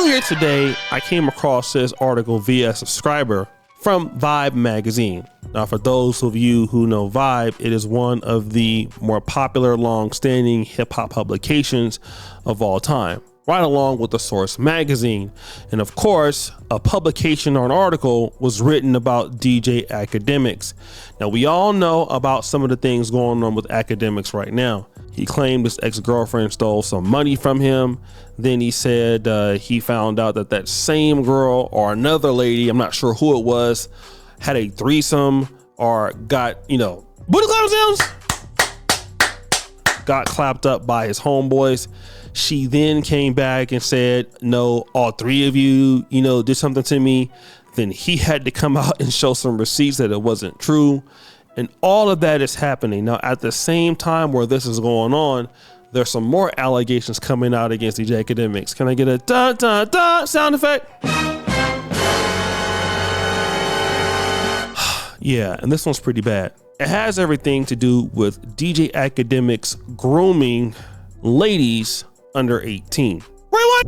Earlier today, I came across this article via a subscriber from Vibe magazine. Now, for those of you who know Vibe, it is one of the more popular, long-standing hip-hop publications of all time, right along with the Source magazine. And of course, a publication or an article was written about DJ Akademiks. Now, we all know about some of the things going on with Akademiks right now. He claimed his ex-girlfriend stole some money from him. Then he said he found out that same girl or another lady, I'm not sure who it was, had a threesome or got, booty clap sounds, got clapped up by his homeboys. She then came back and said, no, all three of you, did something to me. Then he had to come out and show some receipts that it wasn't true. And all of that is happening. Now, at the same time where this is going on, there's some more allegations coming out against DJ Akademiks. Can I get a da da da sound effect? Yeah, and this one's pretty bad. It has everything to do with DJ Akademiks grooming ladies under 18. Wait, what?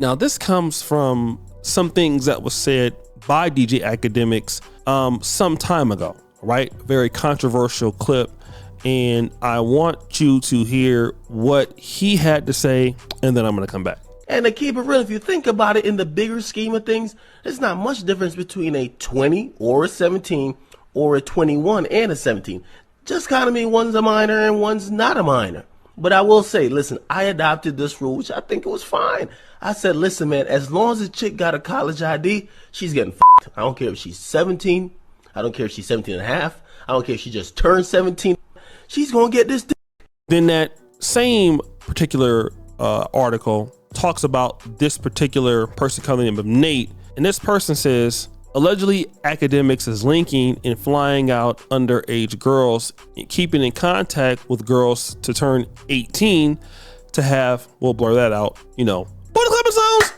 Now, this comes from some things that was said by DJ Akademiks some time ago, right? Very controversial clip. And I want you to hear what he had to say, and then I'm going to come back. And to keep it real, if you think about it in the bigger scheme of things, there's not much difference between a 20 or a 17 or a 21 and a 17. Just kind of mean one's a minor and one's not a minor. But I will say, listen, I adopted this rule, which I think it was fine. I said, listen, man, as long as a chick got a college ID, she's getting f***ed. I don't care if she's 17. I don't care if she's 17 and a half. I don't care if she just turned 17. She's going to get this dick. Then that same particular article talks about this particular person coming in with Nate. And this person says, allegedly, Akademiks is linking and flying out underage girls and keeping in contact with girls to turn 18 to have, we'll blur that out, booty clapping sounds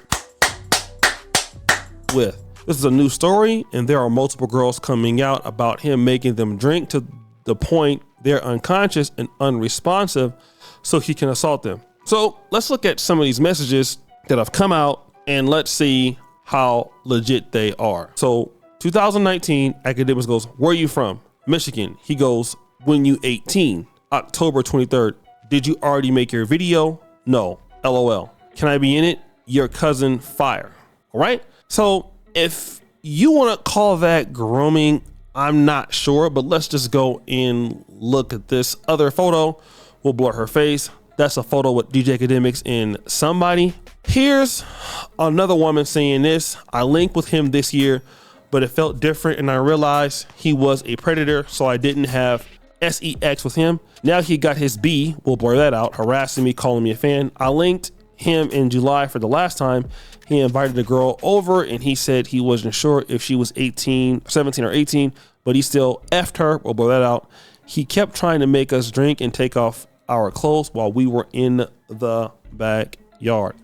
with. This is a new story, and there are multiple girls coming out about him making them drink to the point they're unconscious and unresponsive so he can assault them. So let's look at some of these messages that have come out and let's see how legit they are. So 2019, Akademiks goes, where are you from? Michigan. He goes, when you 18? October 23rd. Did you already make your video? No. LOL. Can I be in it? Your cousin fire. All right. So if you want to call that grooming, I'm not sure, but let's just go and look at this other photo. We'll blur her face. That's a photo with DJ Akademiks and somebody. Here's another woman saying this. I linked with him this year, but it felt different and I realized he was a predator, so I didn't have sex with him. Now he got his B, we'll blur that out, harassing me, calling me a fan. I linked him in July for the last time. He invited a girl over and he said he wasn't sure if she was 17 or 18, but he still effed her, we'll blur that out. He kept trying to make us drink and take off our clothes while we were in the backyard.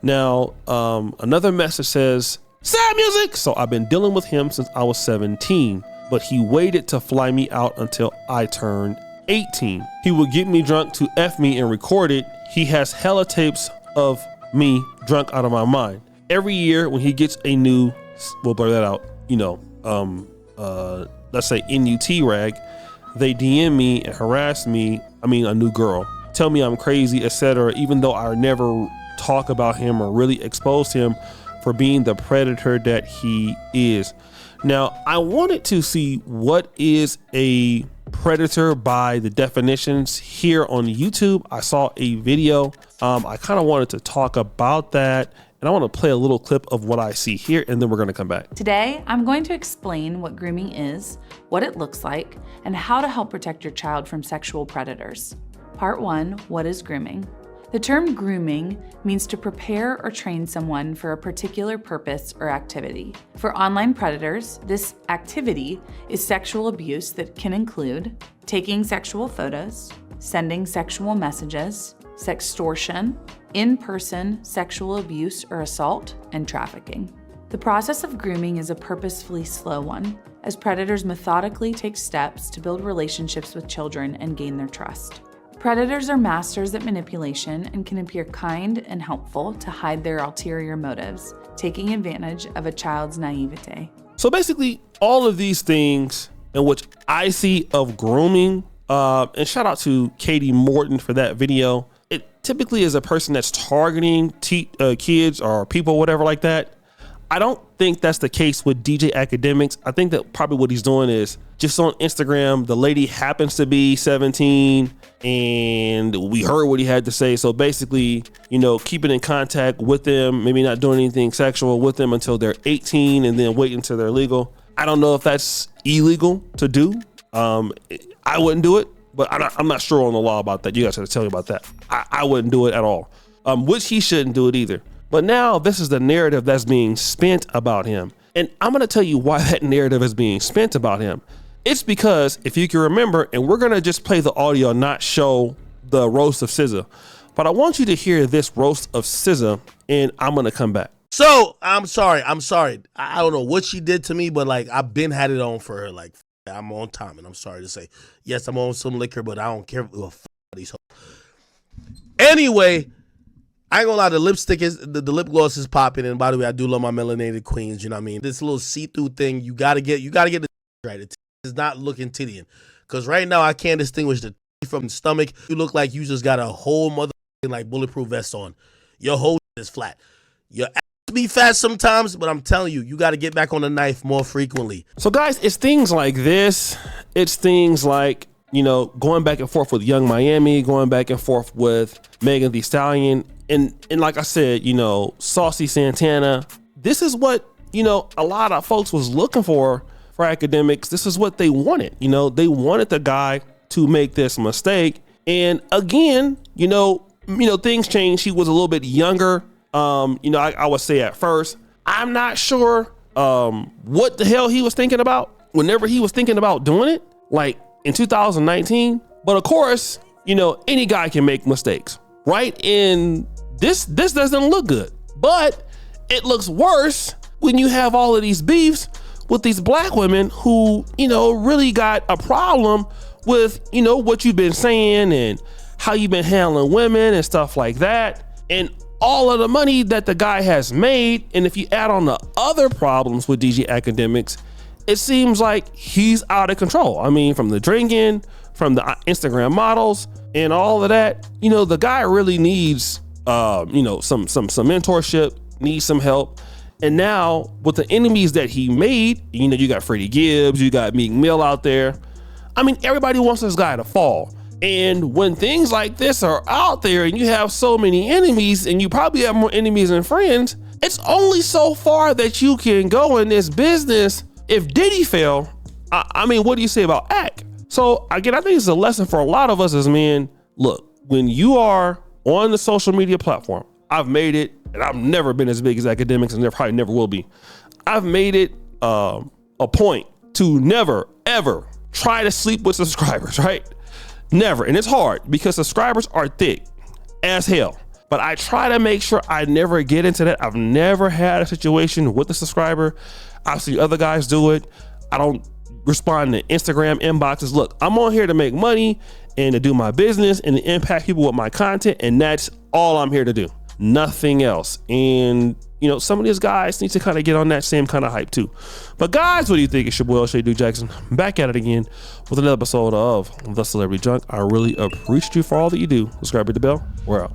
Now, another message says, sad music. So I've been dealing with him since I was 17, but he waited to fly me out until I turned 18. He would get me drunk to F me and record it. He has hella tapes of me drunk out of my mind. Every year when he gets a new, we'll blur that out, let's say NUT rag, they DM me and harass me. I mean, a new girl, tell me I'm crazy, etc. Even though I never talk about him or really expose him for being the predator that he is. Now, I wanted to see what is a predator by the definitions here on YouTube. I saw a video. I kind of wanted to talk about that. And I want to play a little clip of what I see here, and then we're going to come back. Today, I'm going to explain what grooming is, what it looks like, and how to help protect your child from sexual predators. Part 1, what is grooming? The term grooming means to prepare or train someone for a particular purpose or activity. For online predators, this activity is sexual abuse that can include taking sexual photos, sending sexual messages, sextortion, in-person sexual abuse or assault, and trafficking. The process of grooming is a purposefully slow one, as predators methodically take steps to build relationships with children and gain their trust. Predators are masters at manipulation and can appear kind and helpful to hide their ulterior motives, taking advantage of a child's naivete. So basically, all of these things in which I see of grooming, and shout out to Katie Morton for that video. It typically is a person that's targeting kids or people, whatever like that. I don't think that's the case with DJ Akademiks. I think that probably what he's doing is just on Instagram, the lady happens to be 17 and we heard what he had to say. So basically, keeping in contact with them, maybe not doing anything sexual with them until they're 18 and then waiting until they're legal. I don't know if that's illegal to do. I wouldn't do it, but I'm not sure on the law about that. You guys have to tell me about that. I wouldn't do it at all, which he shouldn't do it either. But now this is the narrative that's being spent about him. And I'm going to tell you why that narrative is being spent about him. It's because if you can remember, and we're going to just play the audio, not show the roast of SZA, but I want you to hear this roast of SZA and I'm going to come back. So I'm sorry. I don't know what she did to me, but I've been had it on for her. I'm on time, and I'm sorry to say, yes, I'm on some liquor, but I don't care. These hoes. Anyway, I ain't gonna lie, the lipstick is the lip gloss is popping, and by the way, I do love my melanated queens. You know what I mean? This little see-through thing, you gotta get the right. It is not looking tittying, because right now I can't distinguish the from the stomach. You look like you just got a whole bulletproof vest on. Your whole is flat. Your ass be fat sometimes, but I'm telling you, you got to get back on the knife more frequently. So guys, it's things like this. It's things like, going back and forth with Young Miami, going back and forth with Megan Thee Stallion. And like I said, Saucy Santana. This is what, a lot of folks was looking for Akademiks. This is what they wanted. They wanted the guy to make this mistake. And again, things changed. He was a little bit younger. I would say at first, I'm not sure what the hell he was thinking about whenever he was thinking about doing it, like in 2019. But of course, any guy can make mistakes, right? And this doesn't look good, but it looks worse when you have all of these beefs with these black women who, really got a problem with, what you've been saying and how you've been handling women and stuff like that. And all of the money that the guy has made, and if you add on the other problems with DJ Akademiks, it seems like he's out of control. I mean, from the drinking, from the Instagram models, and all of that, the guy really needs, some mentorship, needs some help. And now with the enemies that he made, you got Freddie Gibbs, you got Meek Mill out there. I mean, everybody wants this guy to fall. And when things like this are out there and you have so many enemies and you probably have more enemies than friends, it's only so far that you can go in this business. If Diddy fell, I mean, what do you say about Ak? So again, I think it's a lesson for a lot of us as men. Look, when you are on the social media platform, I've made it, and I've never been as big as Akademiks, and there probably never will be. I've made it a point to never, ever try to sleep with subscribers, right? Never. And it's hard because subscribers are thick as hell. But I try to make sure I never get into that. I've never had a situation with a subscriber. I've seen other guys do it. I don't respond to Instagram inboxes. Look, I'm on here to make money and to do my business and to impact people with my content. And that's all I'm here to do. Nothing else. And some of these guys need to kind of get on that same kind of hype too. But guys, what do you think? It's your boy Shay Duke Jackson back at it again with another episode of The Celebrity Junk. I really appreciate you for all that you do. Subscribe, hit the bell. We're out.